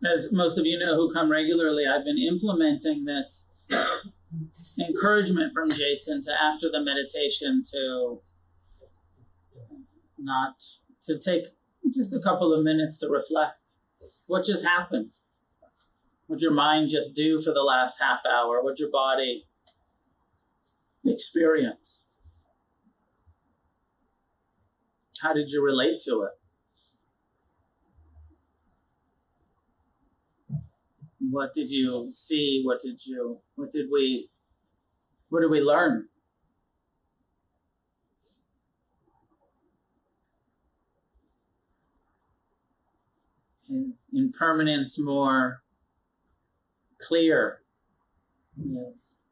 as most of you know who come regularly, I've been implementing this encouragement from Jason to, after the meditation, to take just a couple of minutes to reflect. What just happened? What'd your mind just do for the last half hour? What'd your body experience? How did you relate to it? What did you see? What did we learn? Is impermanence more clear? Yes.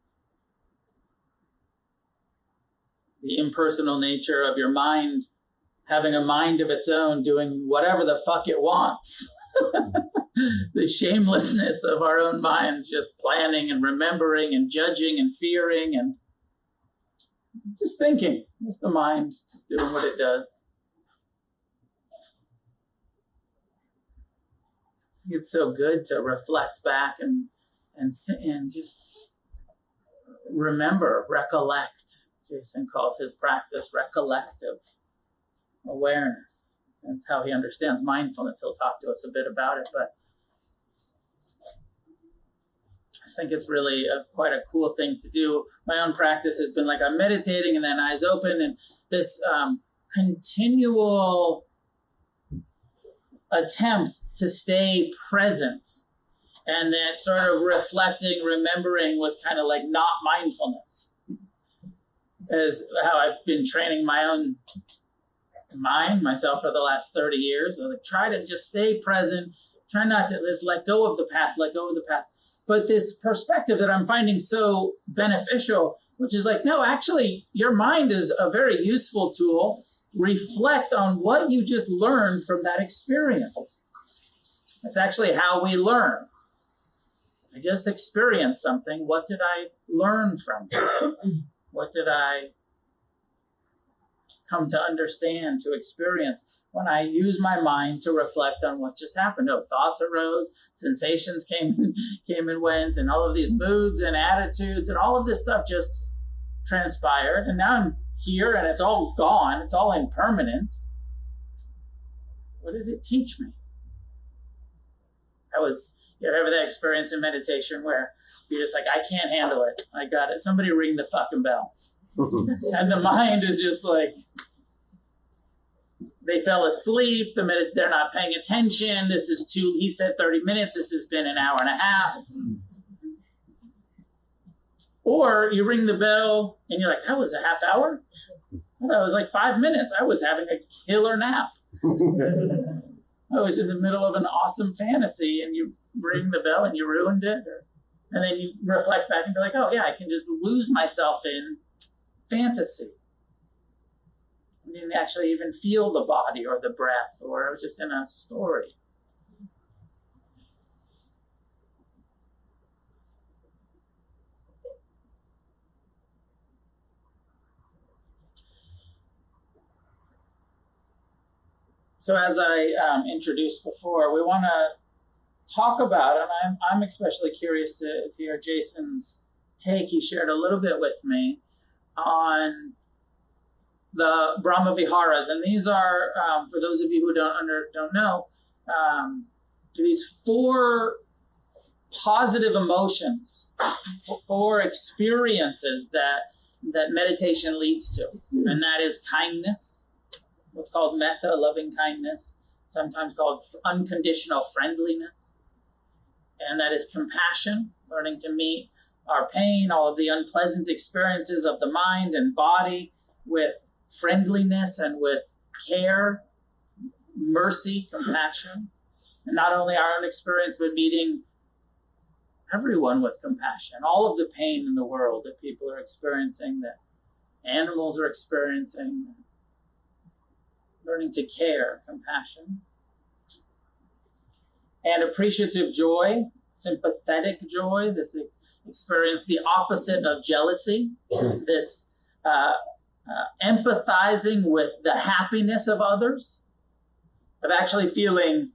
The impersonal nature of your mind, having a mind of its own, doing whatever the fuck it wants. The shamelessness of our own minds, just planning and remembering and judging and fearing and just thinking. Just the mind just doing what it does. It's so good to reflect back and just remember, recollect. Jason calls his practice recollective awareness. That's how he understands mindfulness. He'll talk to us a bit about it, but I think it's really quite a cool thing to do. My own practice has been like I'm meditating and then eyes open, and this continual attempt to stay present, and that sort of reflecting, remembering was kind of like not mindfulness, is how I've been training my own mind, myself, for the last 30 years. So like, try to just stay present, try not to just let go of the past. But this perspective that I'm finding so beneficial, which is like, no, actually, your mind is a very useful tool. Reflect on what you just learned from that experience. That's actually how we learn. I just experienced something. What did I learn from it? What did I come to understand, to experience when I use my mind to reflect on what just happened? Oh, thoughts arose, sensations came and went, and all of these moods and attitudes and all of this stuff just transpired. And now I'm here and it's all gone. It's all impermanent. What did it teach me? You ever that experience in meditation where you're just like, I can't handle it. I got it. Somebody ring the fucking bell. And the mind is just like, they fell asleep. They're not paying attention. He said 30 minutes. This has been an hour and a half. Or you ring the bell and you're like, that was a half hour? That was like 5 minutes. I was having a killer nap. I was in the middle of an awesome fantasy, and you ring the bell and you ruined it. And then you reflect back and be like, oh yeah, I can just lose myself in fantasy. I didn't actually even feel the body or the breath, or I was just in a story. So as I introduced before, we want to talk about, and I'm especially curious to hear Jason's take. He shared a little bit with me on the Brahmavihārās, and these are, for those of you who don't know, these 4 positive emotions, 4 experiences that meditation leads to, and that is kindness, what's called metta, loving kindness, sometimes called unconditional friendliness. And that is compassion, learning to meet our pain, all of the unpleasant experiences of the mind and body with friendliness and with care, mercy, compassion. And not only our own experience, but meeting everyone with compassion, all of the pain in the world that people are experiencing, that animals are experiencing. Learning to care, compassion. And appreciative joy, sympathetic joy, this experience, the opposite of jealousy, this empathizing with the happiness of others, of actually feeling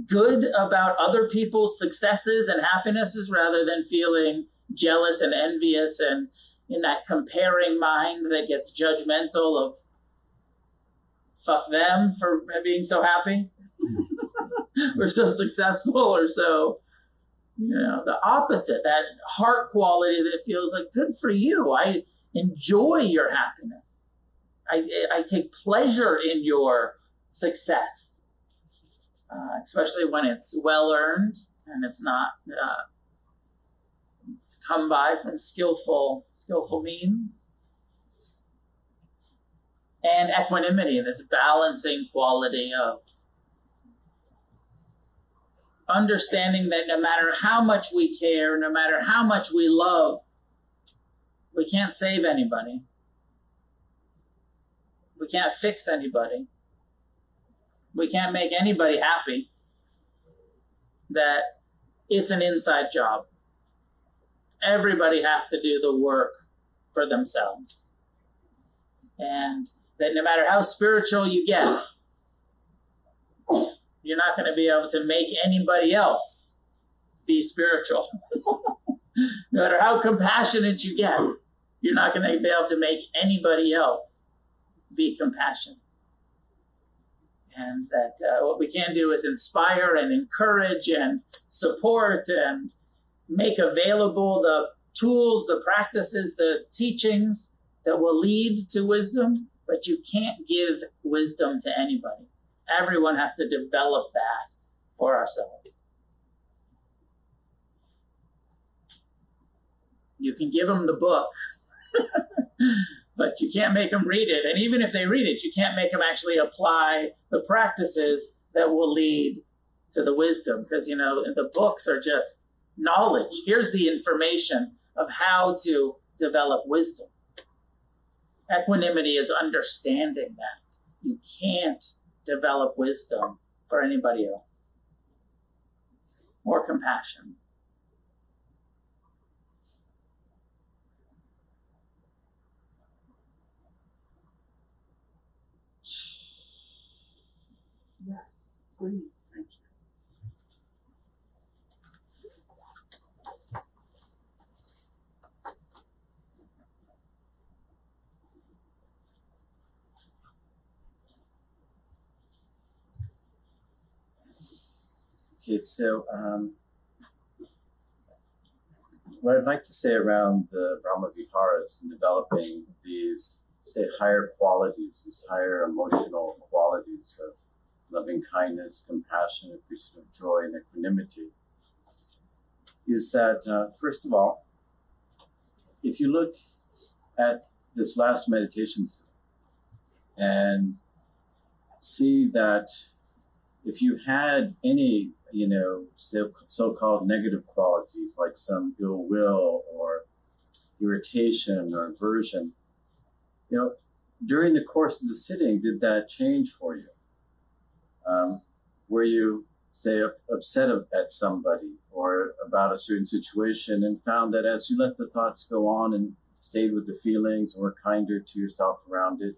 good about other people's successes and happinesses rather than feeling jealous and envious and in that comparing mind that gets judgmental of fuck them for being so happy or so successful or so, the opposite, that heart quality that feels like good for you. I enjoy your happiness. I take pleasure in your success, especially when it's well earned and it's not it's come by from skillful means. And equanimity, this balancing quality of understanding that no matter how much we care, no matter how much we love, we can't save anybody. We can't fix anybody. We can't make anybody happy. That it's an inside job. Everybody has to do the work for themselves. And that no matter how spiritual you get, you're not going to be able to make anybody else be spiritual. No matter how compassionate you get, you're not going to be able to make anybody else be compassionate. And that what we can do is inspire and encourage and support and make available the tools, the practices, the teachings that will lead to wisdom, but you can't give wisdom to anybody. Everyone has to develop that for ourselves. You can give them the book, but you can't make them read it. And even if they read it, you can't make them actually apply the practices that will lead to the wisdom. Because, the books are just knowledge. Here's the information of how to develop wisdom. Equanimity is understanding that you can't develop wisdom for anybody else. Or compassion. Yes, please. Thank you. Okay, so what I'd like to say around the Brahmavihārās and developing these, say, higher qualities, these higher emotional qualities of loving kindness, compassion, appreciative joy, and equanimity, is that, first of all, if you look at this last meditation and see that if you had any, so-called negative qualities like some ill will or irritation or aversion, during the course of the sitting, did that change for you? Were you, say, upset at somebody or about a certain situation and found that as you let the thoughts go on and stayed with the feelings or were kinder to yourself around it,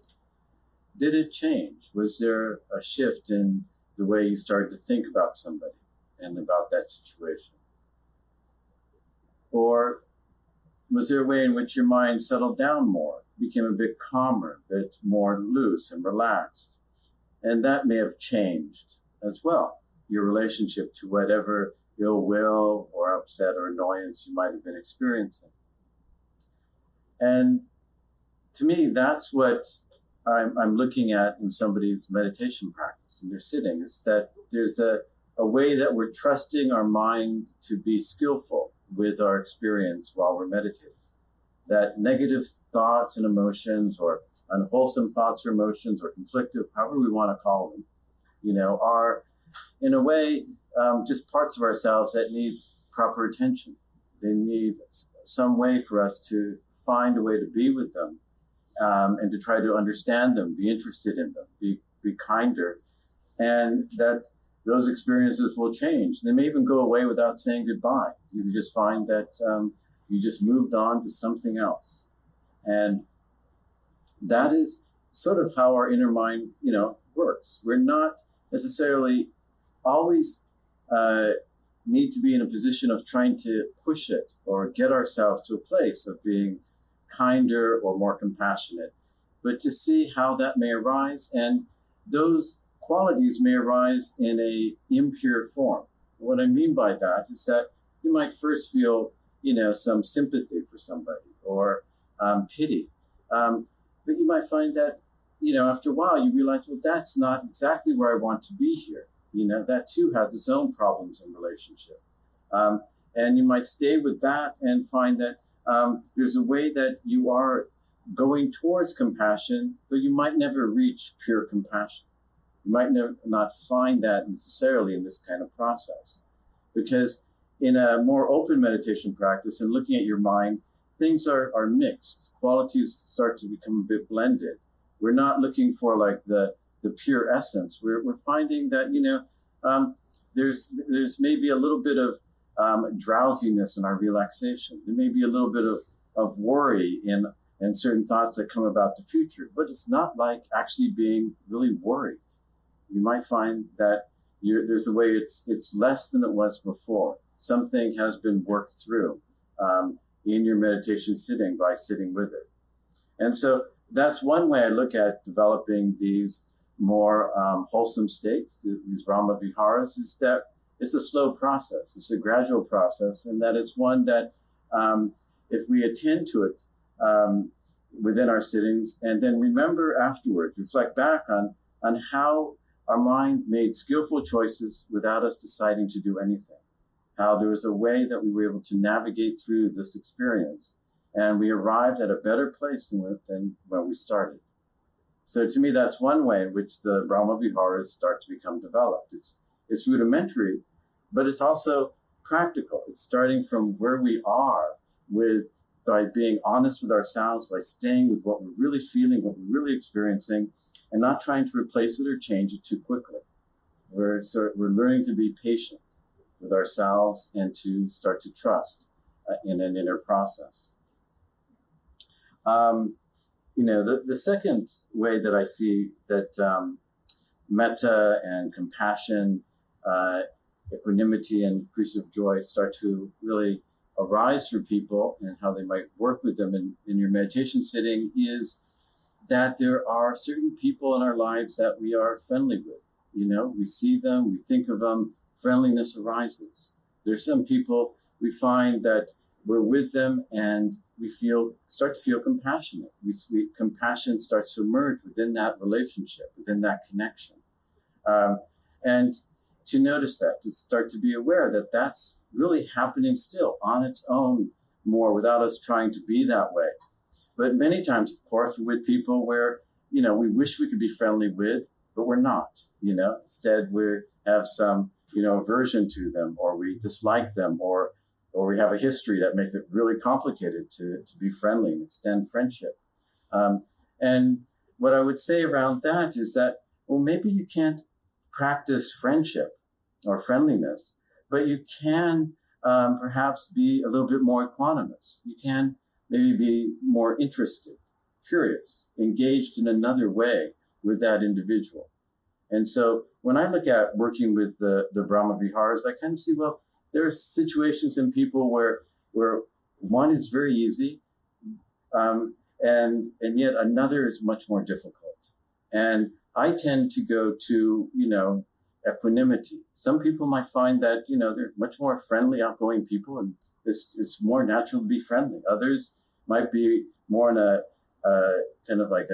did it change? Was there a shift in the way you started to think about somebody and about that situation? Or was there a way in which your mind settled down more, became a bit calmer, a bit more loose and relaxed? And that may have changed as well, your relationship to whatever ill will or upset or annoyance you might have been experiencing. And to me, that's what I'm looking at in somebody's meditation practice, and they're sitting, is that there's a way that we're trusting our mind to be skillful with our experience while we're meditating. That negative thoughts and emotions, or unwholesome thoughts or emotions, or conflictive, however we want to call them, are in a way just parts of ourselves that needs proper attention. They need some way for us to find a way to be with them. And to try to understand them, be interested in them, be kinder, and that those experiences will change. They may even go away without saying goodbye. You just find that you just moved on to something else. And that is sort of how our inner mind, works. We're not necessarily always need to be in a position of trying to push it or get ourselves to a place of being kinder or more compassionate, but to see how that may arise. And those qualities may arise in a impure form. What I mean by that is that you might first feel, some sympathy for somebody or pity. But you might find that, after a while you realize, well, that's not exactly where I want to be here. That too has its own problems in relationship. And you might stay with that and find that there's a way that you are going towards compassion, though you might never reach pure compassion. You might not find that necessarily in this kind of process. Because in a more open meditation practice and looking at your mind, things are mixed. Qualities start to become a bit blended. We're not looking for like the pure essence. We're finding that, there's maybe a little bit of drowsiness in our relaxation. There may be a little bit of worry in certain thoughts that come about the future, but it's not like actually being really worried. You might find that there's a way it's less than it was before. Something has been worked through in your meditation sitting by sitting with it. And so that's one way I look at developing these more wholesome states, these Brahmavihārās, is that it's a slow process. It's a gradual process, and that it's one that if we attend to it within our sittings and then remember afterwards, reflect back on how our mind made skillful choices without us deciding to do anything. How there was a way that we were able to navigate through this experience, and we arrived at a better place than when we started. So to me, that's one way in which the Brahmavihārās start to become developed. It's rudimentary, but it's also practical. It's starting from where we are by being honest with ourselves, by staying with what we're really feeling, what we're really experiencing, and not trying to replace it or change it too quickly. We're learning to be patient with ourselves and to start to trust in an inner process. The second way that I see that metta and compassion, equanimity and inclusive joy start to really arise for people and how they might work with them in your meditation sitting is that there are certain people in our lives that we are friendly with. We see them, we think of them, friendliness arises. There's some people we find that we're with them and we start to feel compassionate. Compassion starts to emerge within that relationship, within that connection. And to notice that, to start to be aware that that's really happening still on its own more without us trying to be that way. But many times, of course, we're with people where, we wish we could be friendly with, but we're not, Instead, we have some, aversion to them, or we dislike them, or we have a history that makes it really complicated to be friendly and extend friendship. And what I would say around that is that, well, maybe you can't practice friendship or friendliness, but you can perhaps be a little bit more equanimous. You can maybe be more interested, curious, engaged in another way with that individual. And so when I look at working with the Brahmavihārās, I kind of see, well, there are situations in people where one is very easy, and yet another is much more difficult. And I tend to go to, equanimity. Some people might find that, they're much more friendly, outgoing people, and it's more natural to be friendly. Others might be more in a kind of like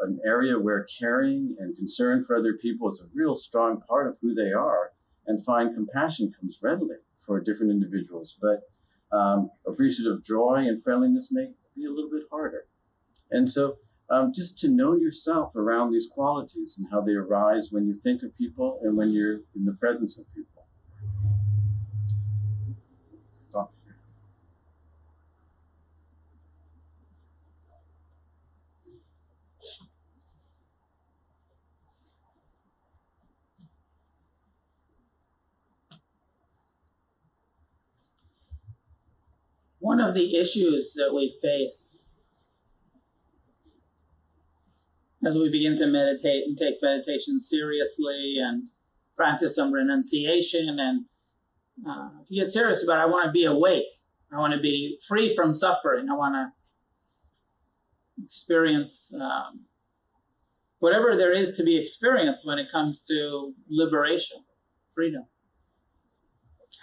an area where caring and concern for other people is a real strong part of who they are, and find compassion comes readily for different individuals. But appreciative joy and friendliness may be a little bit harder. And so just to know yourself around these qualities and how they arise when you think of people and when you're in the presence of people. Stop here. One of the issues that we face as we begin to meditate and take meditation seriously and practice some renunciation. And if you get serious about it, I want to be awake. I want to be free from suffering. I want to experience whatever there is to be experienced when it comes to liberation, freedom,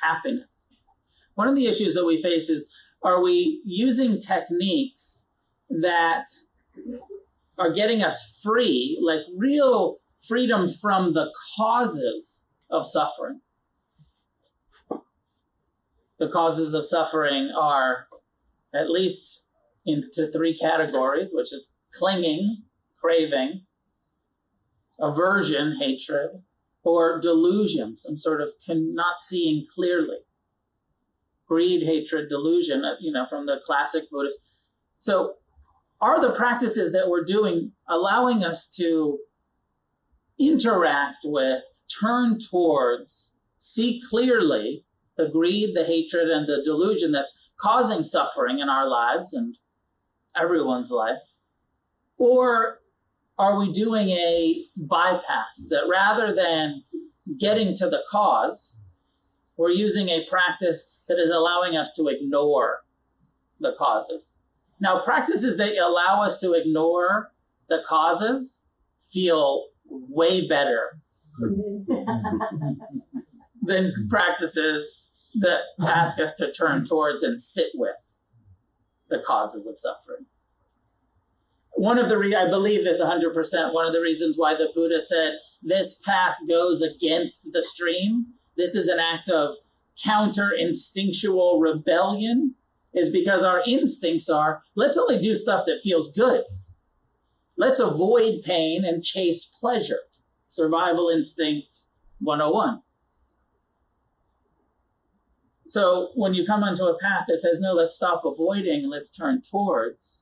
happiness. One of the issues that we face is, are we using techniques that are getting us free, like real freedom from the causes of suffering? The causes of suffering are at least into 3 categories, which is clinging, craving, aversion, hatred, or delusion, some sort of not seeing clearly. Greed, hatred, delusion, from the classic Buddhist. So are the practices that we're doing allowing us to interact with, turn towards, see clearly the greed, the hatred, and the delusion that's causing suffering in our lives and everyone's life? Or are we doing a bypass that rather than getting to the cause, we're using a practice that is allowing us to ignore the causes? Now, practices that allow us to ignore the causes feel way better than practices that ask us to turn towards and sit with the causes of suffering. I believe this 100%, one of the reasons why the Buddha said this path goes against the stream, this is an act of counter-instinctual rebellion, is because our instincts are, let's only do stuff that feels good. Let's avoid pain and chase pleasure. Survival instinct 101. So when you come onto a path that says, no, let's stop avoiding, let's turn towards,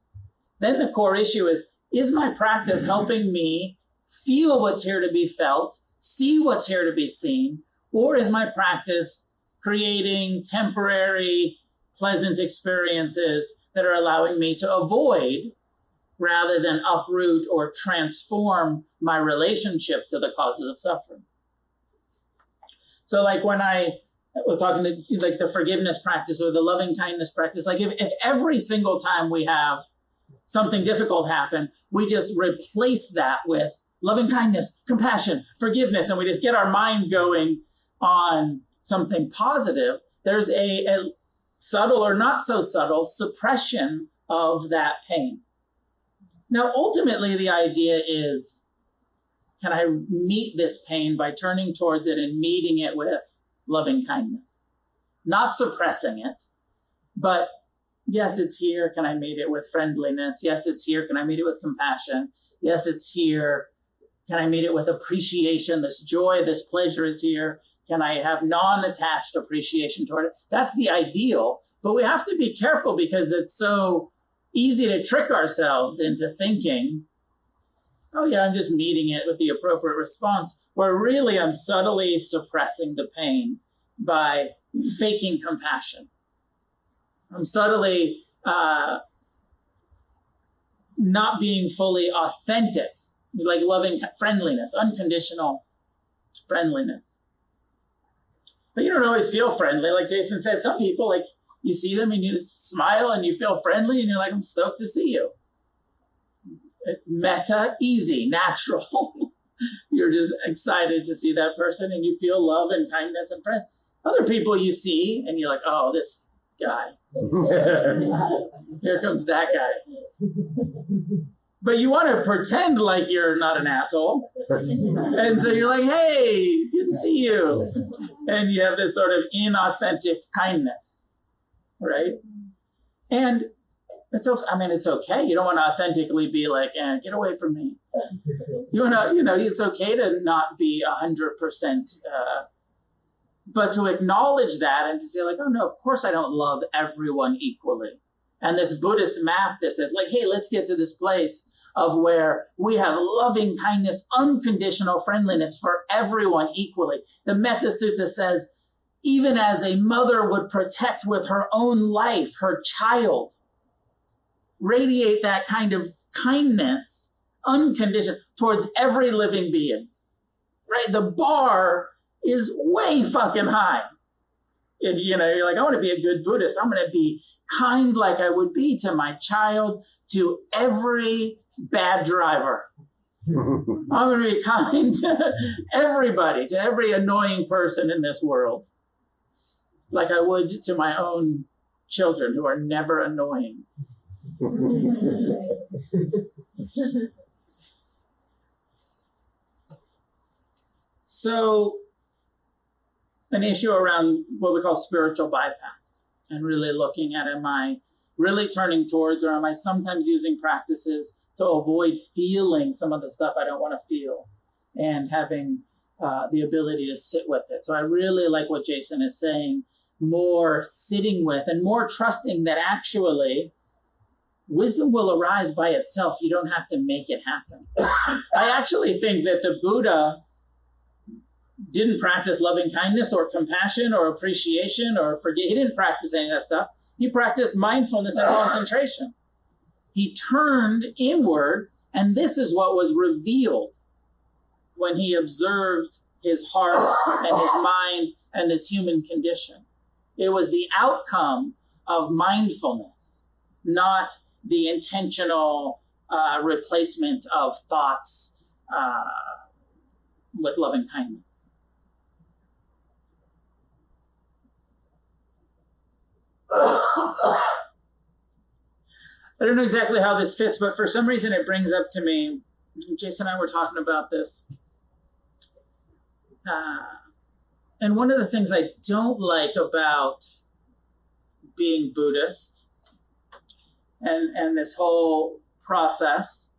then the core issue is my practice helping me feel what's here to be felt, see what's here to be seen, or is my practice creating temporary, pleasant experiences that are allowing me to avoid rather than uproot or transform my relationship to the causes of suffering? So like when I was talking to like the forgiveness practice or the loving kindness practice, like if every single time we have something difficult happen, we just replace that with loving kindness, compassion, forgiveness, and we just get our mind going on something positive, there's a subtle or not so subtle suppression of that pain. Now, ultimately, the idea is, can I meet this pain by turning towards it and meeting it with loving kindness? Not suppressing it, but yes, it's here. Can I meet it with friendliness? Yes, it's here. Can I meet it with compassion? Yes, it's here. Can I meet it with appreciation? This joy, this pleasure is here. Can I have non-attached appreciation toward it? That's the ideal, but we have to be careful because it's so easy to trick ourselves into thinking, oh yeah, I'm just meeting it with the appropriate response, where really I'm subtly suppressing the pain by faking compassion. I'm subtly not being fully authentic, like loving friendliness, unconditional friendliness. But you don't always feel friendly. Like Jason said, some people, like you see them and you just smile and you feel friendly and you're like, I'm stoked to see you. Metta, easy, natural. You're just excited to see that person and you feel love and kindness and friend. Other people you see and you're like, oh, this guy. Here comes that guy. But you want to pretend like you're not an asshole. And so you're like, hey, good to see you. And you have this sort of inauthentic kindness, right? And it's okay. I mean, it's okay. You don't want to authentically be like, get away from me. You want to, it's okay to not be 100%, but to acknowledge that and to say like, oh no, of course I don't love everyone equally. And this Buddhist map that says like, hey, let's get to this place of where we have loving kindness, unconditional friendliness for everyone equally. The Metta Sutta says, even as a mother would protect with her own life, her child, radiate that kind of kindness, unconditional, towards every living being, right? The bar is way fucking high. If you're like, I want to be a good Buddhist, I'm going to be kind like I would be to my child, to every bad driver. I'm going to be kind to everybody, to every annoying person in this world, like I would to my own children who are never annoying. So, an issue around what we call spiritual bypass, and really looking at, am I really turning towards, or am I sometimes using practices to avoid feeling some of the stuff I don't want to feel, and having the ability to sit with it. So I really like what Jason is saying, more sitting with and more trusting that actually wisdom will arise by itself. You don't have to make it happen. I actually think that the Buddha didn't practice loving kindness or compassion or appreciation or forgive. He didn't practice any of that stuff. He practiced mindfulness and concentration. He turned inward, and this is what was revealed when he observed his heart and his mind and this human condition. It was the outcome of mindfulness, not the intentional replacement of thoughts with loving kindness. I don't know exactly how this fits, but for some reason it brings up to me, Jason and I were talking about this. And one of the things I don't like about being Buddhist and this whole process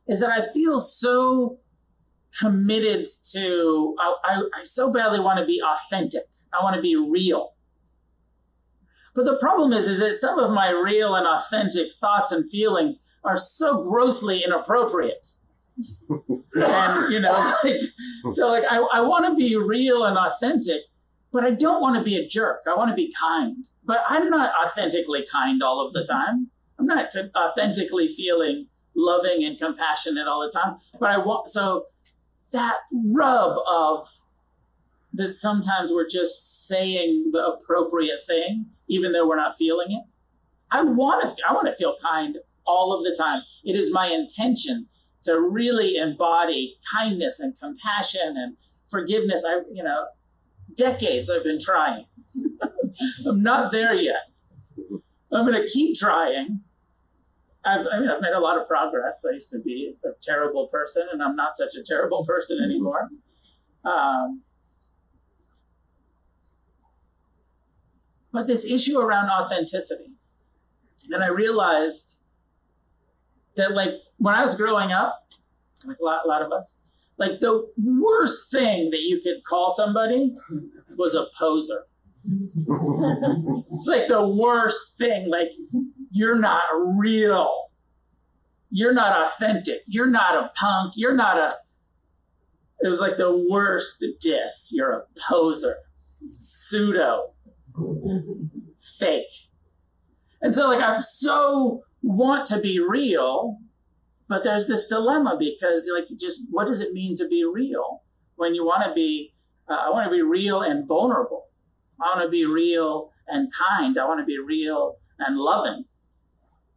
is that I feel so committed to, I so badly want to be authentic. I want to be real. But the problem is that some of my real and authentic thoughts and feelings are so grossly inappropriate. And, I want to be real and authentic, but I don't want to be a jerk. I want to be kind. But I'm not authentically kind all of the time. I'm not authentically feeling loving and compassionate all the time. But so that rub of that sometimes we're just saying the appropriate thing, even though we're not feeling it. I want to feel kind all of the time. It is my intention to really embody kindness and compassion and forgiveness. Decades I've been trying. I'm not there yet. I'm going to keep trying. I've made a lot of progress. I used to be a terrible person, and I'm not such a terrible person anymore. But this issue around authenticity, and I realized that, when I was growing up, like a lot of us, the worst thing that you could call somebody was a poser. It's the worst thing. You're not real. You're not authentic. You're not a punk. It was the worst diss. You're a poser. Pseudo. Fake. And so I so want to be real, but there's this dilemma because what does it mean to be real when you want to be, I want to be real and vulnerable. I want to be real and kind. I want to be real and loving.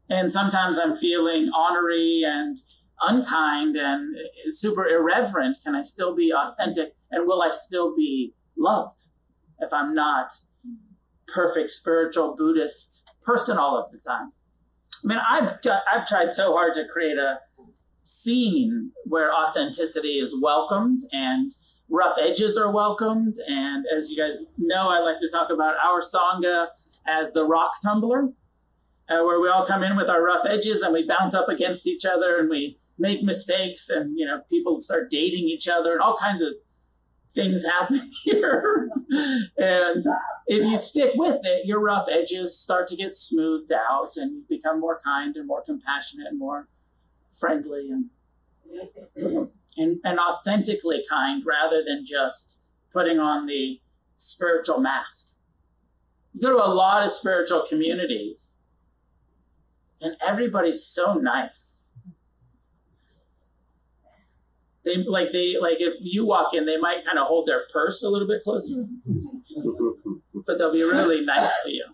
And sometimes I'm feeling ornery and unkind and super irreverent. Can I still be authentic? And will I still be loved if I'm not perfect spiritual Buddhist person all of the time? I've tried so hard to create a scene where authenticity is welcomed and rough edges are welcomed. And as you guys know, I like to talk about our Sangha as the rock tumbler, where we all come in with our rough edges and we bounce up against each other and we make mistakes and, people start dating each other and all kinds of things happen here. And if you stick with it, your rough edges start to get smoothed out and you become more kind and more compassionate and more friendly and authentically kind rather than just putting on the spiritual mask. You go to a lot of spiritual communities and everybody's so nice. They if you walk in, they might kind of hold their purse a little bit closer, but they'll be really nice to you.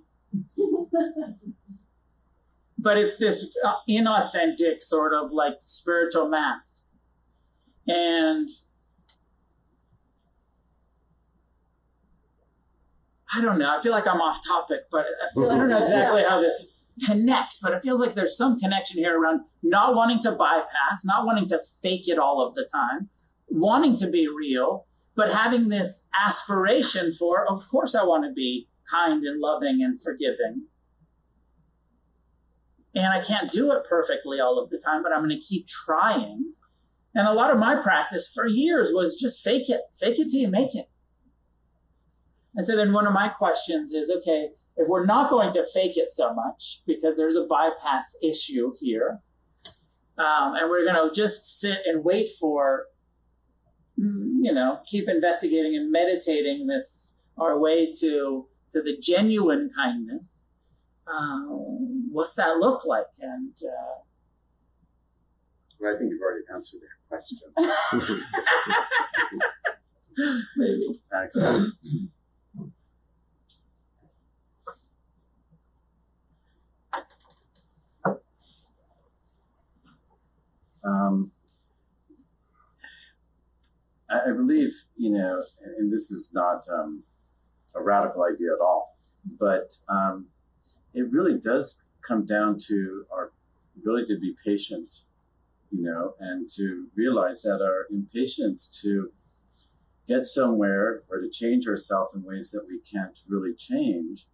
But it's this inauthentic sort of like spiritual mask. And I don't know, I feel like I'm off topic, but I don't know exactly how this connects, but it feels like there's some connection here around not wanting to bypass, not wanting to fake it all of the time, wanting to be real, but having this aspiration for, of course I want to be kind and loving and forgiving. And I can't do it perfectly all of the time, but I'm going to keep trying. And a lot of my practice for years was just fake it till you make it. And so then one of my questions is, okay, if we're not going to fake it so much, because there's a bypass issue here, and we're going to just sit and wait for, keep investigating and meditating our way to the genuine kindness, what's that look like? And well, I think you've already answered that question. Maybe. Excellent. I believe, and this is not a radical idea at all, but it really does come down to our ability to be patient, and to realize that our impatience to get somewhere or to change ourselves in ways that we can't really change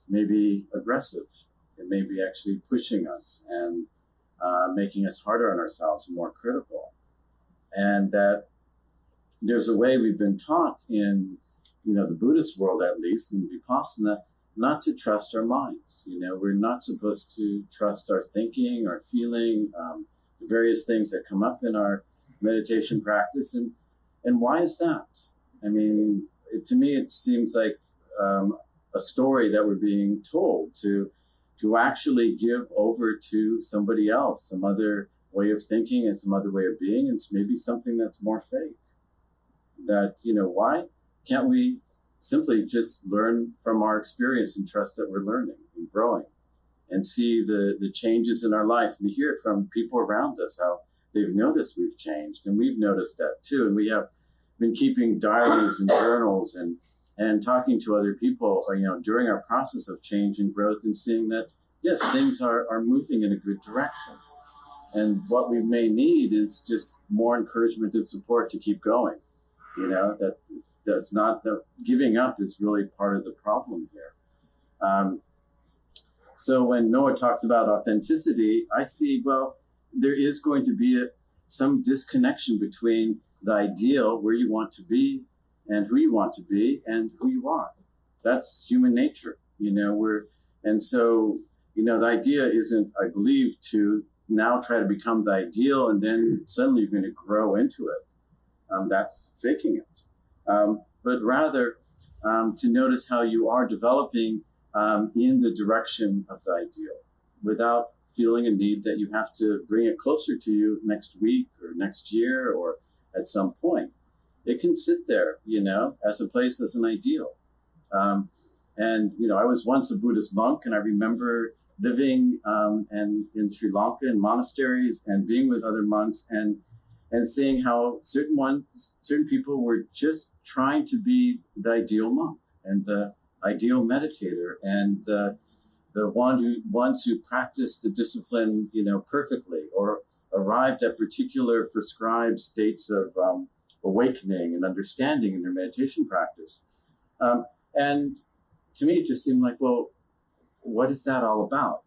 may be aggressive. It may be actually pushing us and making us harder on ourselves and more critical. And that there's a way we've been taught in, the Buddhist world, at least, in Vipassana, not to trust our minds. We're not supposed to trust our thinking, our feeling, the various things that come up in our meditation practice. And why is that? I mean, to me, it seems like a story that we're being told to actually give over to somebody else, some other way of thinking and some other way of being, and it's maybe something that's more fake. That, why can't we simply just learn from our experience and trust that we're learning and growing and see the changes in our life and to hear it from people around us, how they've noticed we've changed, and we've noticed that too. And we have been keeping diaries and journals and talking to other people, during our process of change and growth, and seeing that, yes, things are moving in a good direction. And what we may need is just more encouragement and support to keep going. That's not giving up is really part of the problem here. So when Noah talks about authenticity, I see, there is going to be some disconnection between the ideal, where you want to be, and who you want to be, and who you are. That's human nature, and so, the idea isn't, I believe, to now try to become the ideal and then suddenly you're going to grow into it. That's faking it. But rather to notice how you are developing in the direction of the ideal without feeling a need that you have to bring it closer to you next week or next year or at some point. It can sit there, as a place, as an ideal. And I was once a Buddhist monk, and I remember living and in Sri Lanka in monasteries and being with other monks and seeing how certain people were just trying to be the ideal monk and the ideal meditator and the ones who practiced the discipline, perfectly, or arrived at particular prescribed states of awakening and understanding in their meditation practice. And to me, it just seemed like, well, what is that all about?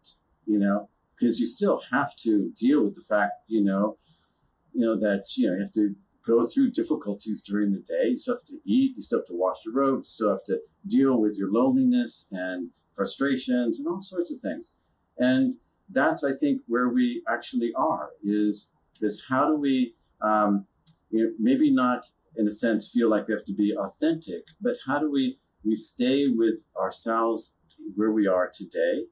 Because you still have to deal with the fact, that, you have to go through difficulties during the day. You still have to eat, you still have to wash your robes, you still have to deal with your loneliness and frustrations and all sorts of things. And that's, I think, where we actually are, is how do we, maybe not in a sense feel like we have to be authentic, but how do we stay with ourselves where we are today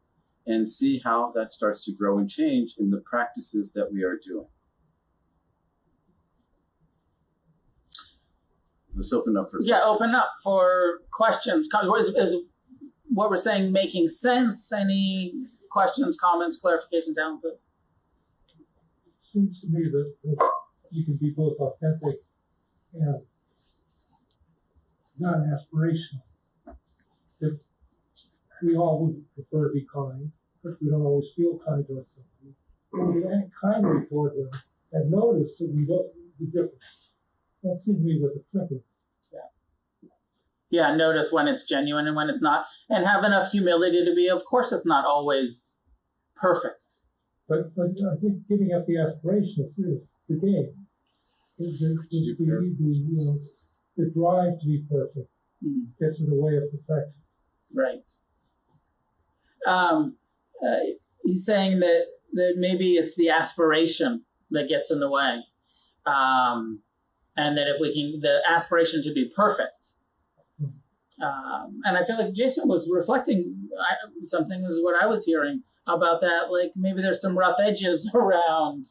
and see how that starts to grow and change in the practices that we are doing. let's open up for Yeah, questions. open up for questions. Is what we're saying making sense? Any questions, comments, clarifications, Alan, please? Seems to me that you can be both authentic and non-aspirational. That we all would prefer to be kind, but we don't always feel kind towards somebody. When we act kindly toward them and notice that we don't the difference. That seems to me what the trick is. Yeah, notice when it's genuine and when it's not, and have enough humility to be, of course, it's not always perfect. But I think giving up the aspiration is the game. The drive to be perfect gets in the way of perfection. Right. He's saying that maybe it's the aspiration that gets in the way. And that if we can, the aspiration to be perfect. And I feel like Jason was reflecting something was what I was hearing about that. Like maybe there's some rough edges around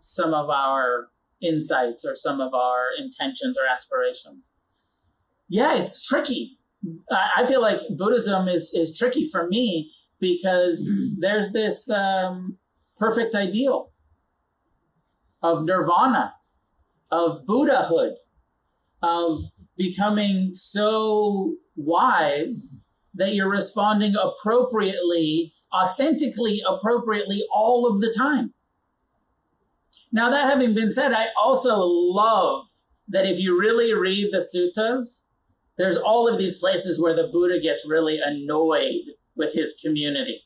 some of our insights or some of our intentions or aspirations. Yeah, it's tricky. I feel like Buddhism is tricky for me because there's this perfect ideal of nirvana, of Buddhahood, of becoming so wise that you're responding appropriately, authentically, appropriately all of the time. Now, that having been said, I also love that if you really read the suttas, there's all of these places where the Buddha gets really annoyed with his community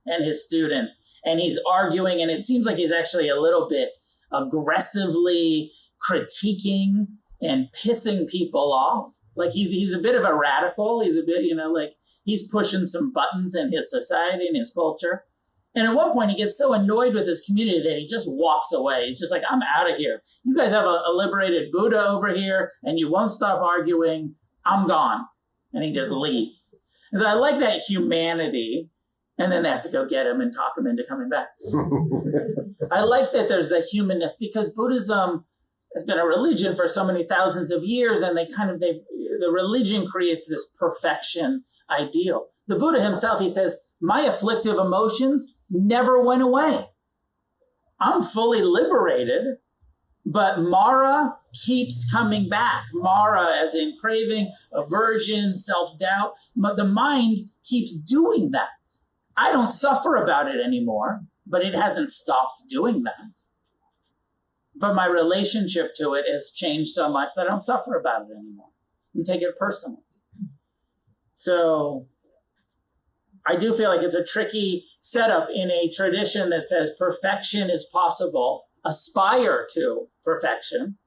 and his students, and he's arguing, and it seems like he's actually a little bit aggressively critiquing and pissing people off. Like he's a bit of a radical. He's a bit, like he's pushing some buttons in his society and his culture. And at one point he gets so annoyed with his community that he just walks away. He's just like, I'm out of here. You guys have a liberated Buddha over here and you won't stop arguing. I'm gone. And he just leaves. And so I like that humanity. And then they have to go get him and talk him into coming back. I like that there's that humanness because Buddhism has been a religion for so many thousands of years, and the religion creates this perfection ideal. The Buddha himself, he says, my afflictive emotions never went away. I'm fully liberated, but Mara keeps coming back. Mara as in craving, aversion, self-doubt. The mind keeps doing that. I don't suffer about it anymore, but it hasn't stopped doing that. But my relationship to it has changed so much that I don't suffer about it anymore and take it personally. So I do feel like it's a tricky setup in a tradition that says perfection is possible, aspire to perfection,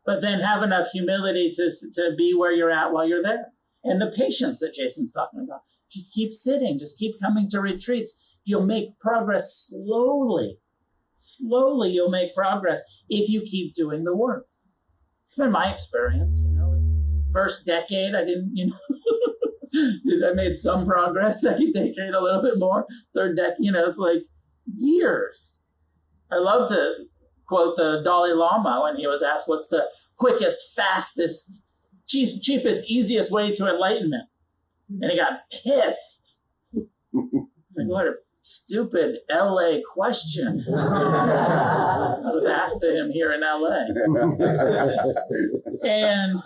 but then have enough humility to be where you're at while you're there. And the patience that Jason's talking about. Just keep sitting, just keep coming to retreats. You'll make progress slowly. Slowly you'll make progress if you keep doing the work. It's been my experience, First decade, I didn't, I made some progress. Second decade, a little bit more. Third decade, it's like years. I love to quote the Dalai Lama when he was asked, what's the quickest, fastest, cheapest, easiest way to enlightenment? And he got pissed. Like, what a stupid LA question. I was asked to him here in LA. And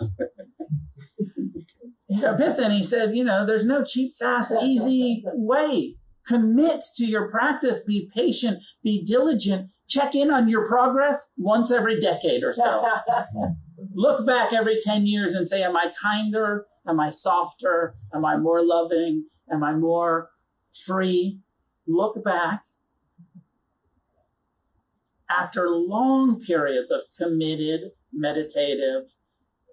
he got pissed and he said, there's no cheap, fast, easy way. Commit to your practice, be patient, be diligent, check in on your progress once every decade or so. Look back every 10 years and say, am I kinder? Am I softer? Am I more loving? Am I more free? Look back. After long periods of committed, meditative,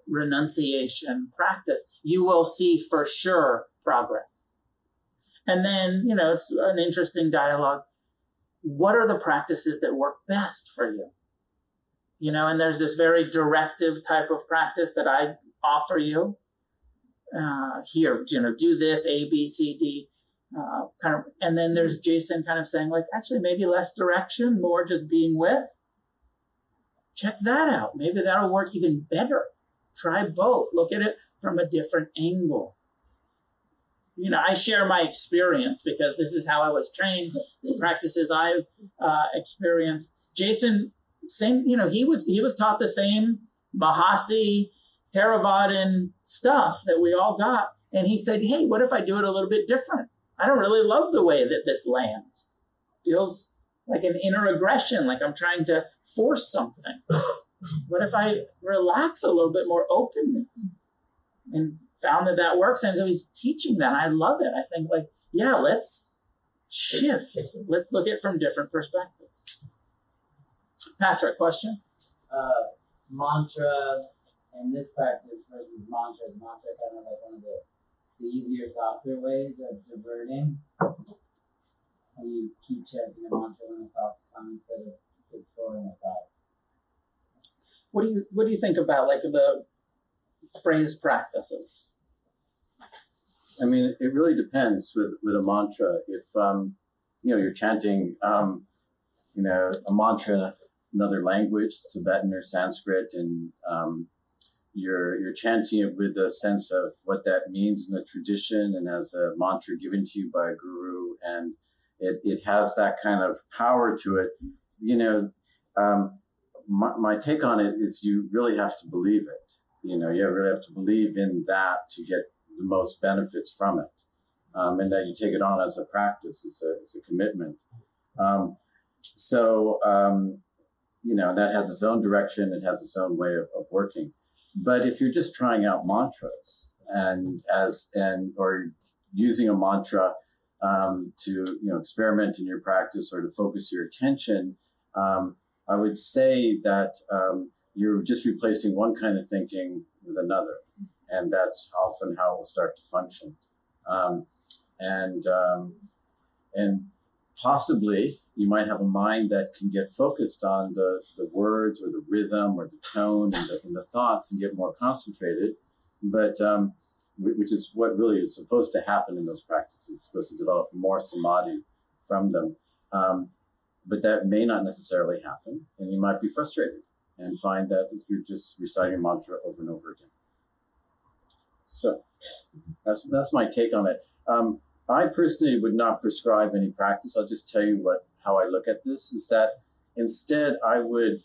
renunciation practice, you will see for sure progress. And then, it's an interesting dialogue. What are the practices that work best for you? And there's this very directive type of practice that I offer you. Here, do this, A, B, C, D, and then there's Jason kind of saying like, actually maybe less direction, more just being with. Check that out. Maybe that'll work even better Try both. Look at it from a different angle. You know, I share my experience because this is how I was trained, the practices I've experienced. Jason, same, you know, he was taught the same Mahasi, Theravadan stuff that we all got. And he said, hey, what if I do it a little bit different? I don't really love the way that this lands. Feels like an inner aggression, like I'm trying to force something. What if I relax a little bit more openness? And found that works. And so he's teaching that. I love it. I think like, yeah, let's shift. Let's look at it from different perspectives. Patrick, question? Mantra and this practice versus mantra. Is mantra kind of like one of the easier, softer ways of diverting? And you keep chanting a mantra when the thoughts come instead of exploring the thoughts. What do you think about like the phrase practices? I mean, it really depends with a mantra. If you know, you're chanting you know, a mantra, another language, Tibetan or Sanskrit, and you're chanting it with a sense of what that means in the tradition and as a mantra given to you by a guru, and it has that kind of power to it. You know, my take on it is you really have to believe it. You know, you really have to believe in that to get the most benefits from it, and that you take it on as a practice. It's a commitment. You know, that has its own direction. It has its own way of working. But if you're just trying out mantras or using a mantra to, you know, experiment in your practice or to focus your attention, I would say that you're just replacing one kind of thinking with another, and that's often how it will start to function. And possibly you might have a mind that can get focused on the words or the rhythm or the tone and the thoughts and get more concentrated, but which is what really is supposed to happen in those practices. It's supposed to develop more samadhi from them. But that may not necessarily happen, and you might be frustrated and find that you're just reciting a mantra over and over again. So that's my take on it. I personally would not prescribe any practice. I'll just tell you how I look at this, is that instead I would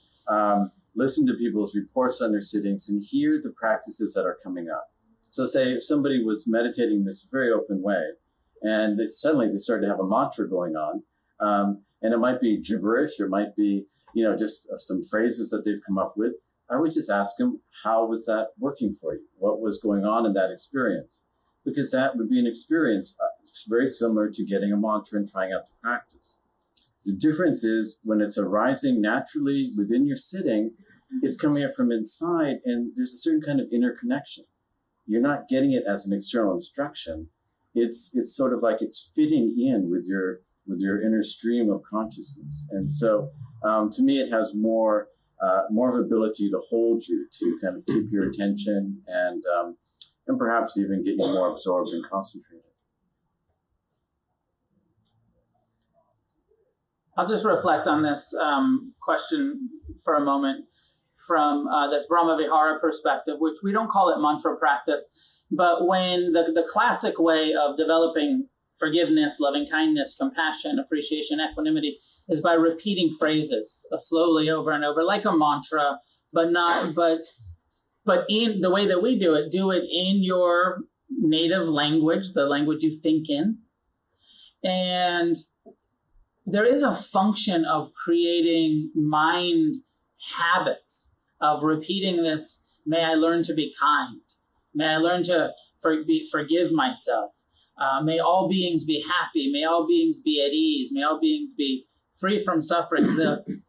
listen to people's reports on their sittings and hear the practices that are coming up. So say if somebody was meditating in this very open way, and suddenly they started to have a mantra going on, and it might be gibberish, or it might be, you know, just some phrases that they've come up with, I would just ask them, how was that working for you? What was going on in that experience? Because that would be an experience very similar to getting a mantra and trying out the practice. The difference is when it's arising naturally within your sitting, it's coming up from inside, and there's a certain kind of inner connection. You're not getting it as an external instruction. It's sort of like it's fitting in with your inner stream of consciousness. And so to me, it has more of ability to hold you, to kind of keep your attention, and perhaps even get you more absorbed and concentrated. I'll just reflect on this question for a moment from this Brahmavihāra perspective, which we don't call it mantra practice, but when the classic way of developing forgiveness, loving kindness, compassion, appreciation, equanimity is by repeating phrases slowly over and over, like a mantra, but in the way that we do it in your native language, the language you think in. And there is a function of creating mind habits of repeating this. May I learn to be kind. May I learn to forgive myself. May all beings be happy. May all beings be at ease. May all beings be free from suffering,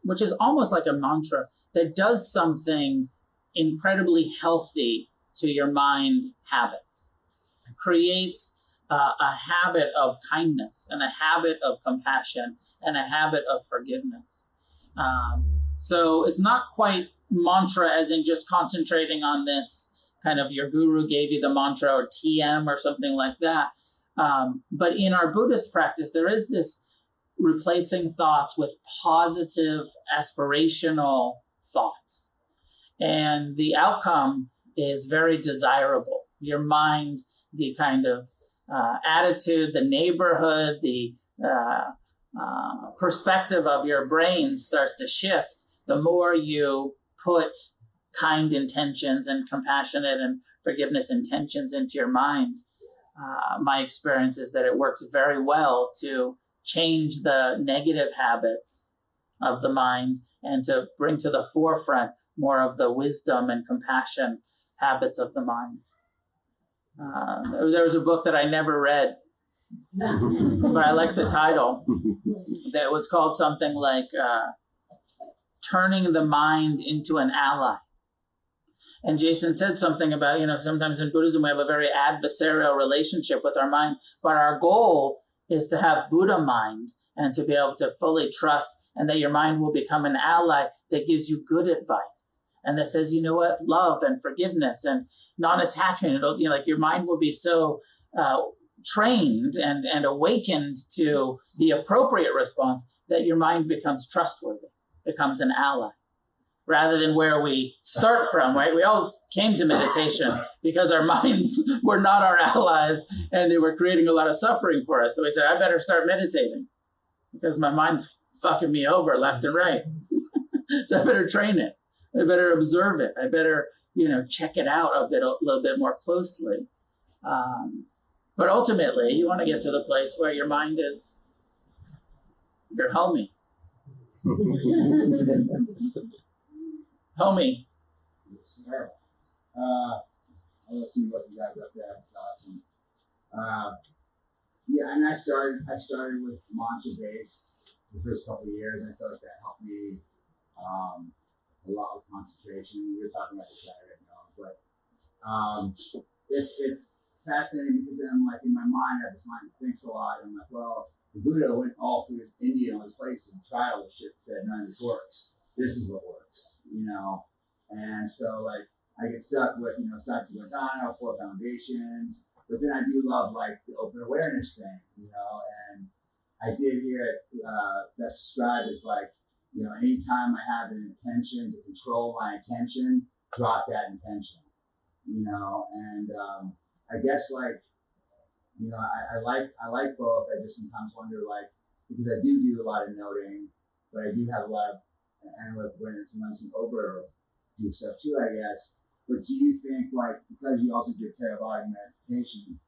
which is almost like a mantra that does something incredibly healthy to your mind habits. It creates a habit of kindness and a habit of compassion and a habit of forgiveness. So it's not quite mantra as in just concentrating on this kind of your guru gave you the mantra or TM or something like that. But in our Buddhist practice, there is this replacing thoughts with positive, aspirational thoughts. And the outcome is very desirable. Your mind, the kind of attitude, the neighborhood, the perspective of your brain starts to shift the more you put kind intentions and compassionate and forgiveness intentions into your mind. My experience is that it works very well to change the negative habits of the mind and to bring to the forefront more of the wisdom and compassion habits of the mind. There was a book that I never read, but I like the title. That was called something like Turning the Mind into an Ally. And Jason said something about, sometimes in Buddhism we have a very adversarial relationship with our mind, but our goal is to have Buddha mind and to be able to fully trust, and that your mind will become an ally that gives you good advice. And that says, love and forgiveness and non-attachment. Like your mind will be so trained and awakened to the appropriate response that your mind becomes trustworthy, becomes an ally. Rather than where we start from, right? We all came to meditation because our minds were not our allies and they were creating a lot of suffering for us. So we said, I better start meditating because my mind's fucking me over left and right. So I better train it. I better observe it. I better, check it out a little bit more closely. But ultimately, you want to get to the place where your mind is your homie. Homie. Sure. I'll see what you guys up there. It's awesome. And I started with mantra base the first couple of years, and I felt like that helped me a lot with concentration. We were talking about this Saturday, but it's fascinating because then I'm like in my mind, I have this mind that thinks a lot, and I'm like, well, the Buddha went all through India and all these places and tried all this shit and said none of this works. This is what works, and so like I get stuck with, Satchivatthana, 4 foundations, but then I do love like the open awareness thing, and I did hear it that's described as like, anytime I have an intention to control my attention, drop that intention, and I guess like, I like both. I just sometimes wonder like, because I do a lot of noting, but I do have a lot of analytic awareness, sometimes some overview stuff too, I guess. But do you think, like, because you also do Theravada meditation,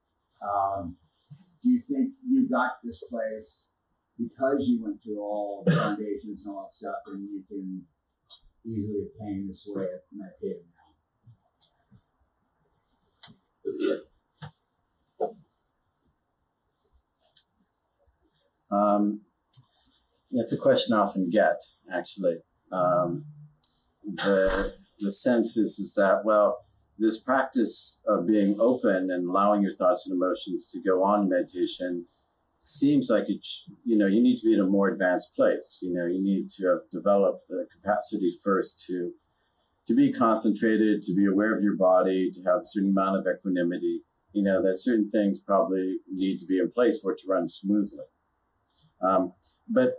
do you think you got this place because you went through all the foundations and all that stuff, and you can easily obtain this way of meditating now? It's a question I often get, actually. The sense is that, well, this practice of being open and allowing your thoughts and emotions to go on in meditation seems like you need to be in a more advanced place. You need to have developed the capacity first to be concentrated, to be aware of your body, to have a certain amount of equanimity. That certain things probably need to be in place for it to run smoothly. But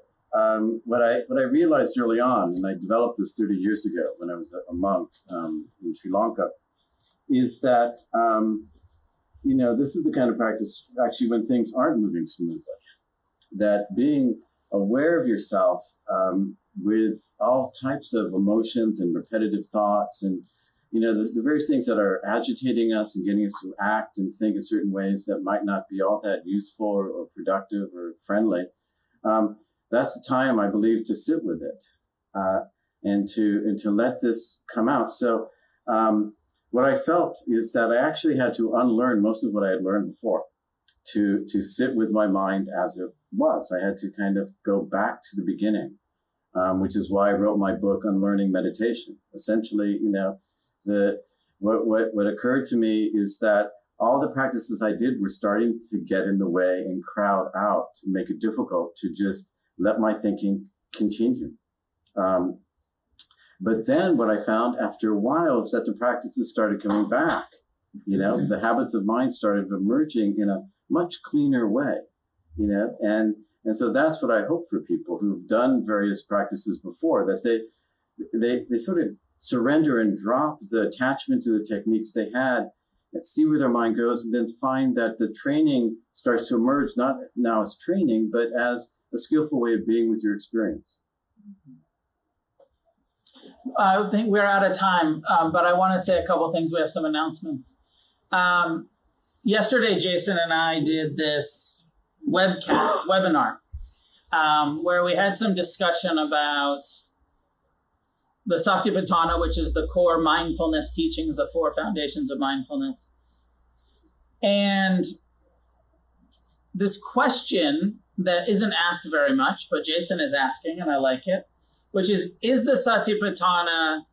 what I realized early on, and I developed this 30 years ago when I was a monk in Sri Lanka, is that, this is the kind of practice actually when things aren't moving smoothly, that being aware of yourself with all types of emotions and repetitive thoughts and, the various things that are agitating us and getting us to act and think in certain ways that might not be all that useful or productive or friendly. That's the time, I believe, to sit with it and to let this come out. So what I felt is that I actually had to unlearn most of what I had learned before to sit with my mind as it was. I had to kind of go back to the beginning, which is why I wrote my book, Unlearning Meditation. Essentially, what occurred to me is that all the practices I did were starting to get in the way and crowd out to make it difficult to just let my thinking continue. But then what I found after a while is that the practices started coming back. The habits of mind started emerging in a much cleaner way, and so that's what I hope for people who've done various practices before, that they sort of surrender and drop the attachment to the techniques they had and see where their mind goes, and then find that the training starts to emerge, not now as training, but as a skillful way of being with your experience. I think we're out of time, but I want to say a couple things. We have some announcements. Yesterday, Jason and I did this webinar, where we had some discussion about the Satipatthana, which is the core mindfulness teachings, the 4 foundations of mindfulness. And this question that isn't asked very much, but Jason is asking, and I like it, which is the Satipatthana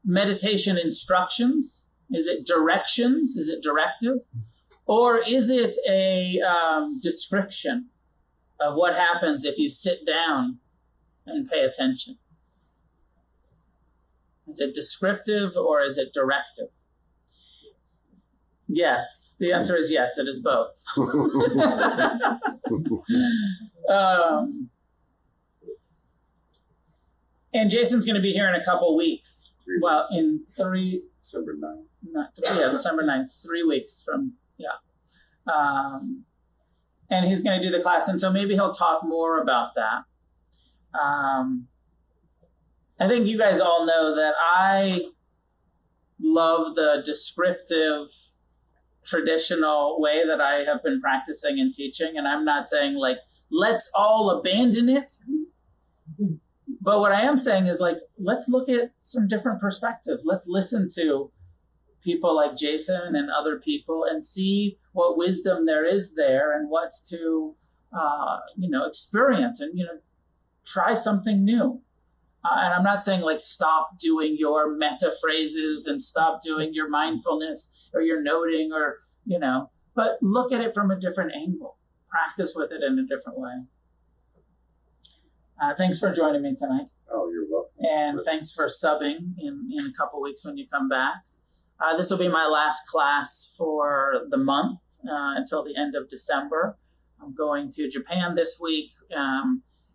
meditation instructions? Is it directions? Is it directive? Or is it a description of what happens if you sit down and pay attention? Is it descriptive or is it directive? Yes, the answer is yes, it is both. And Jason's going to be here in a couple weeks. Well, in December 9th. December 9th, 3 weeks from, and he's going to do the class, and so maybe he'll talk more about that. I think you guys all know that I love the descriptive, traditional way that I have been practicing and teaching, and I'm not saying, like, let's all abandon it. But what I am saying is, like, let's look at some different perspectives. Let's listen to people like Jason and other people and see what wisdom there is there and what's to, experience and, try something new. And I'm not saying, like, stop doing your metta phrases and stop doing your mindfulness or your noting or, but look at it from a different angle. Practice with it in a different way. Thanks for joining me tonight. Oh, you're welcome. And thanks for subbing in a couple weeks when you come back. This will be my last class for the month until the end of December. I'm going to Japan this week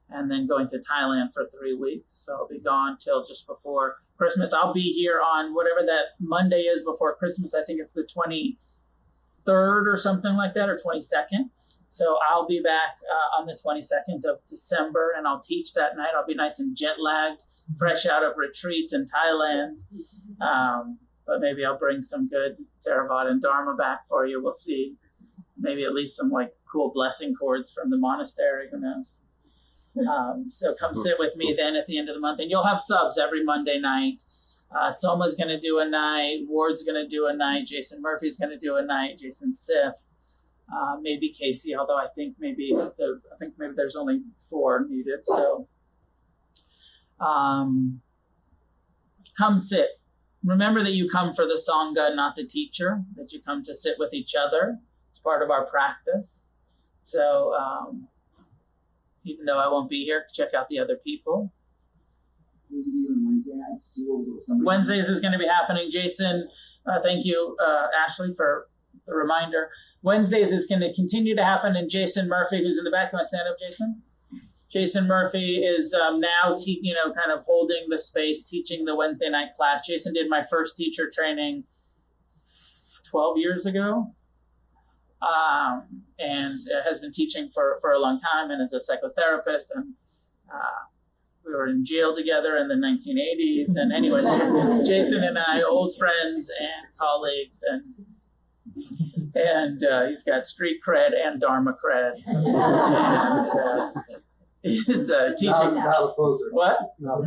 and then going to Thailand for 3 weeks. So I'll be gone till just before Christmas. I'll be here on whatever that Monday is before Christmas. I think it's the 23rd or something like that, or 22nd. So I'll be back on the 22nd of December, and I'll teach that night. I'll be nice and jet-lagged, fresh out of retreat in Thailand. But maybe I'll bring some good Theravada and Dharma back for you. We'll see. Maybe at least some, like, cool blessing cords from the monastery. Who knows? So come sit with me then at the end of the month. And you'll have subs every Monday night. Soma's going to do a night. Ward's going to do a night. Jason Murphy's going to do a night. Jason Siff. Maybe Casey, although I think maybe there's only 4 needed. So come sit. Remember that you come for the Sangha, not the teacher, that you come to sit with each other. It's part of our practice. So even though I won't be here, check out the other people. Wednesdays is going to be happening. Jason, thank you, Ashley, for the reminder. Wednesdays is going to continue to happen, and Jason Murphy, who's in the back, you want to stand up, Jason? Jason Murphy is now, kind of holding the space, teaching the Wednesday night class. Jason did my first teacher training 12 years ago, and has been teaching for a long time, and is a psychotherapist. And we were in jail together in the 1980s. And anyways, Jason and I, old friends and colleagues, and he's got street cred and Dharma cred. And he's teaching. Not a poser. What? No.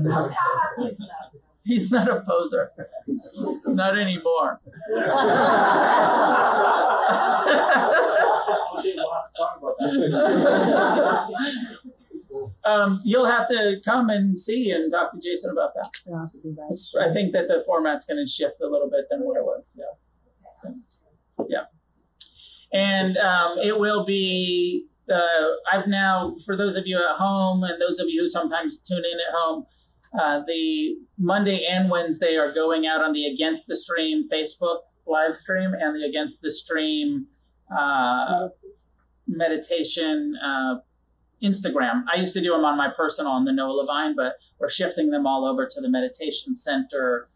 He's not a poser. Not anymore. You'll have to come and see and talk to Jason about that. I think that the format's going to shift a little bit than what it was. Yeah. And it will be, I've now, for those of you at home and those of you who sometimes tune in at home, the Monday and Wednesday are going out on the Against the Stream Facebook live stream and the Against the Stream meditation Instagram. I used to do them on my personal on the No Levine, but we're shifting them all over to the meditation center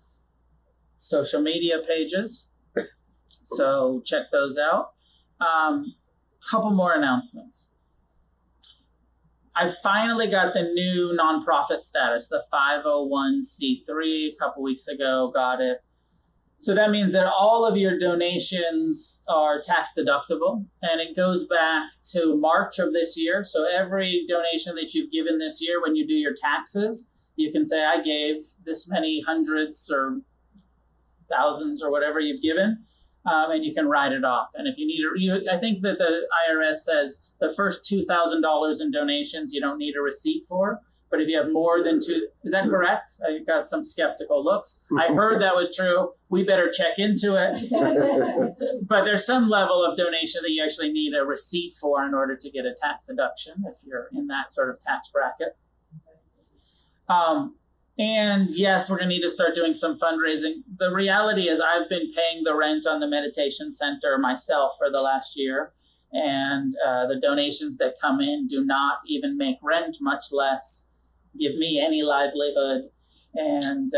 social media pages. So check those out. Couple more announcements. I finally got the new nonprofit status, the 501c3, a couple weeks ago, got it. So that means that all of your donations are tax deductible, and it goes back to March of this year. So every donation that you've given this year, when you do your taxes, you can say, I gave this many hundreds or thousands or whatever you've given, and you can write it off. And if you need I think that the IRS says the first $2,000 in donations you don't need a receipt for. But if you have more than two, is that correct? I got some skeptical looks. I heard that was true. We better check into it. But there's some level of donation that you actually need a receipt for in order to get a tax deduction if you're in that sort of tax bracket. And yes, we're going to need to start doing some fundraising. The reality is I've been paying the rent on the meditation center myself for the last year. And the donations that come in do not even make rent, much less give me any livelihood. And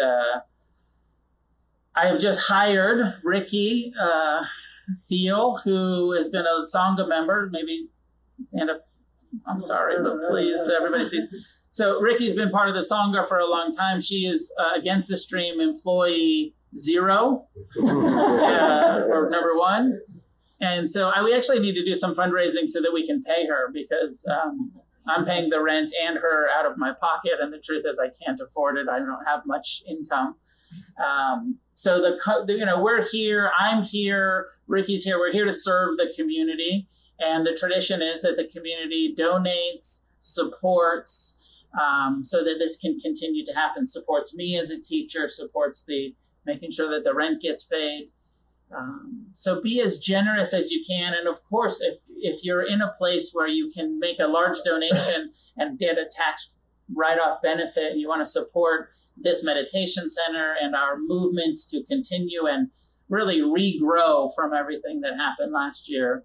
I have just hired Ricky Thiel, who has been a Sangha member. Maybe stand up. I'm sorry, but please, everybody sees. So Ricky's been part of the Sangha for a long time. She is Against the Stream employee 0, or number 1. And so we actually need to do some fundraising so that we can pay her, because I'm paying the rent and her out of my pocket. And the truth is I can't afford it. I don't have much income. So we're here, I'm here, Ricky's here. We're here to serve the community. And the tradition is that the community donates, supports, so that this can continue to happen, supports me as a teacher, supports making sure that the rent gets paid. So be as generous as you can. And of course, if you're in a place where you can make a large donation and get a tax write-off benefit, and you want to support this meditation center and our movements to continue and really regrow from everything that happened last year,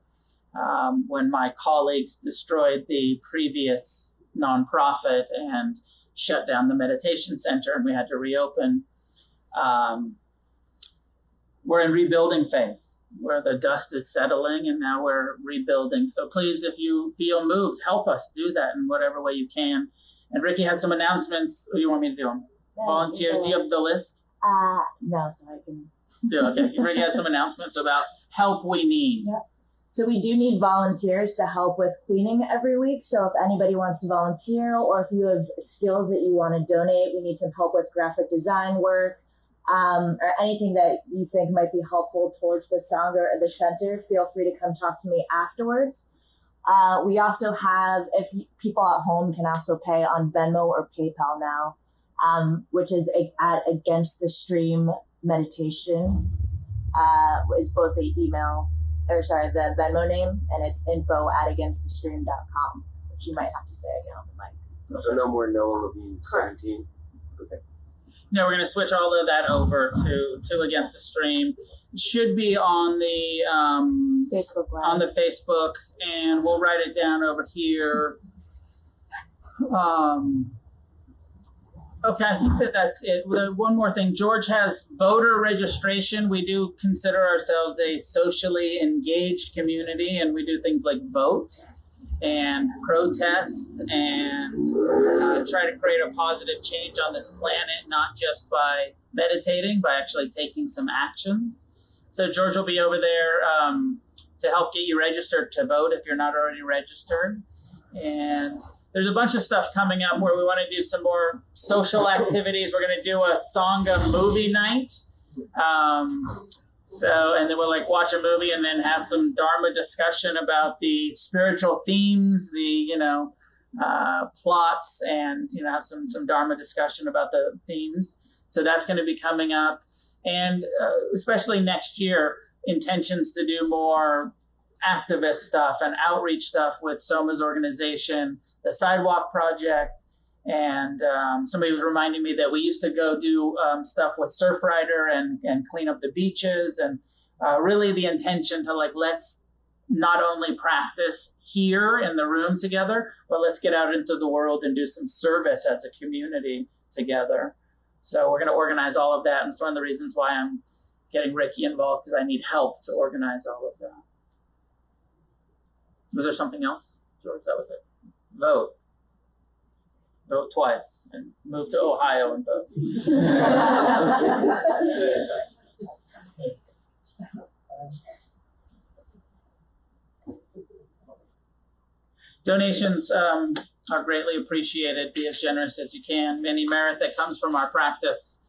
when my colleagues destroyed the previous nonprofit and shut down the meditation center and we had to reopen. We're in rebuilding phase where the dust is settling and now we're rebuilding. So please, if you feel moved, help us do that in whatever way you can. And Ricky has some announcements. What do you want me to do them? Volunteers, do you have the list? No, so I can. Okay. Ricky has some announcements about help we need. Yep. So we do need volunteers to help with cleaning every week. So if anybody wants to volunteer, or if you have skills that you want to donate, we need some help with graphic design work, or anything that you think might be helpful towards the Sangha or the center. Feel free to come talk to me afterwards. We also have, if people at home can also pay on Venmo or PayPal now, which is at Against the Stream Meditation, is both the Venmo name, and it's info@againstthestream.com, which you might have to say again on the mic. So no more Noah Levine 17. Okay. No, we're going to switch all of that over to Against the Stream. It should be on the Facebook Live. on the Facebook, and we'll write it down over here. Okay, I think that's it. One more thing. George has voter registration. We do consider ourselves a socially engaged community, and we do things like vote and protest and try to create a positive change on this planet, not just by meditating, by actually taking some actions. So George will be over there to help get you registered to vote if you're not already registered. And there's a bunch of stuff coming up where we want to do some more social activities. We're going to do a Sangha movie night. And then we'll watch a movie and then have some Dharma discussion about the spiritual themes, the, plots, and, have some Dharma discussion about the themes. So that's going to be coming up. And especially next year, intentions to do more activist stuff and outreach stuff with Soma's organization, the Sidewalk Project, and somebody was reminding me that we used to go do stuff with Surfrider and clean up the beaches, and really the intention to let's not only practice here in the room together, but let's get out into the world and do some service as a community together. So we're going to organize all of that. And it's one of the reasons why I'm getting Ricky involved, because I need help to organize all of that. Was there something else, George? That was it. Vote. Vote twice and move to Ohio and vote. Donations are greatly appreciated. Be as generous as you can. Any merit that comes from our practice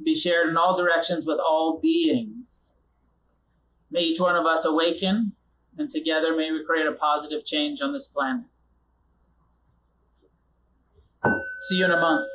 be shared in all directions with all beings. May each one of us awaken, and together may we create a positive change on this planet. See you in a month.